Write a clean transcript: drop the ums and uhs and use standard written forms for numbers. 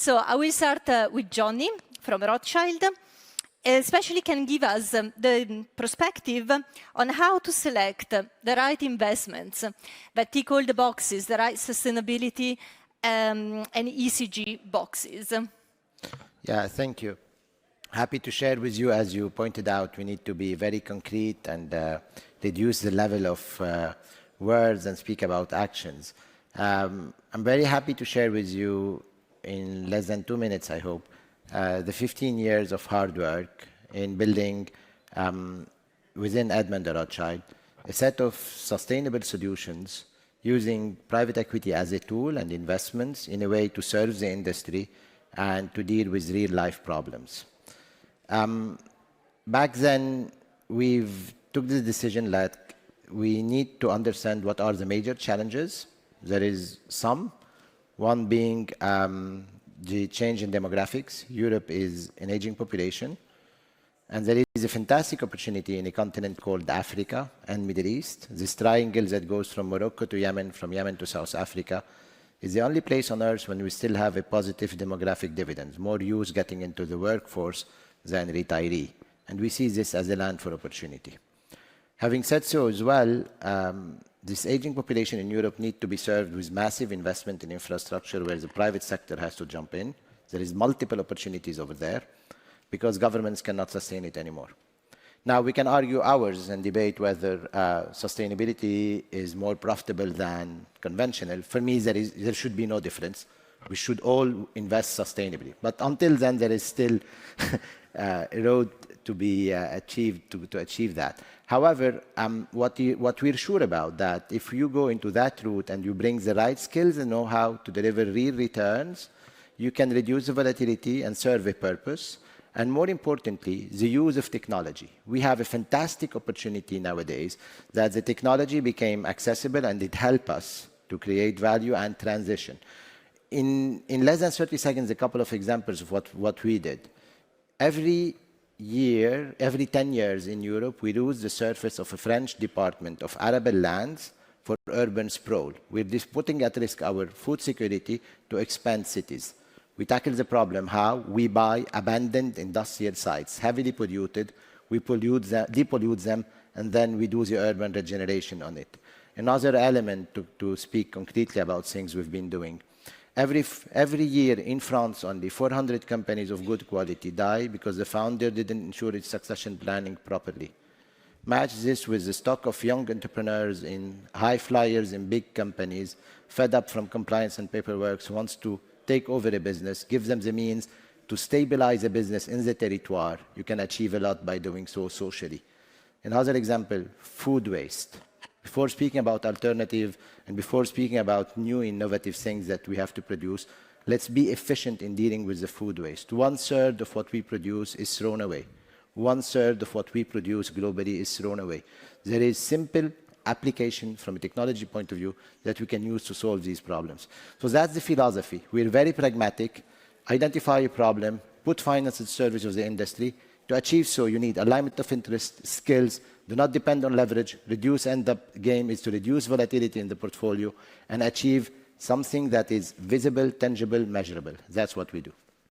So I will start with Johnny from Rothschild. Especially can give us the perspective on how to select the right investments that tick all the boxes, the right sustainability and ESG boxes. Yeah, thank you. Happy to share with you, as you pointed out, we need to be very concrete and reduce the level of words and speak about actions. I'm very happy to share with you in less than 2 minutes, I hope, the 15 years of hard work in building within Edmond de Rothschild a set of sustainable solutions using private equity as a tool and investments in a way to serve the industry and to deal with real-life problems. Back then, we've took the decision that we need to understand what are the major challenges. There is some, one being the change in demographics. Europe is an aging population, and there is a fantastic opportunity in a continent called Africa and Middle East. This triangle that goes from Morocco to Yemen, from Yemen to South Africa, is the only place on earth when we still have a positive demographic dividend, more youth getting into the workforce than retiree. And we see this as a land for opportunity. Having said so as well, this aging population in Europe needs to be served with massive investment in infrastructure where the private sector has to jump in. There is multiple opportunities over there because governments cannot sustain it anymore. Now, we can argue hours and debate whether sustainability is more profitable than conventional. For me, there should be no difference. We should all invest sustainably. But until then, there is still a road to be achieved to achieve that. However, what we're sure about that, if you go into that route and you bring the right skills and know-how to deliver real returns, you can reduce the volatility and serve a purpose. And more importantly, the use of technology. We have a fantastic opportunity nowadays that the technology became accessible and it helped us to create value and transition. In less than 30 seconds, a couple of examples of what we did. Every year, every 10 years in Europe, we lose the surface of a French department of arable lands for urban sprawl. We're just putting at risk our food security to expand cities. We tackle the problem how we buy abandoned industrial sites, heavily polluted, we depollute them, and then we do the urban regeneration on it. Another element to speak concretely about things we've been doing. Every year in France, only 400 companies of good quality die because the founder didn't ensure its succession planning properly. Match this with the stock of young entrepreneurs in high flyers in big companies, fed up from compliance and paperwork, who wants to take over a business, give them the means to stabilize a business in the territoire. You can achieve a lot by doing so socially. Another example, food waste. Before speaking about alternative and before speaking about new innovative things that we have to produce, let's be efficient in dealing with the food waste. 1/3 of what we produce is thrown away. 1/3 of what we produce globally is thrown away. There is simple application from a technology point of view that we can use to solve these problems. So that's the philosophy. We're very pragmatic, identify a problem, put finance at the service of the industry. To achieve so, you need alignment of interest, skills, do not depend on leverage, reduce end-up game is to reduce volatility in the portfolio and achieve something that is visible, tangible, measurable. That's what we do.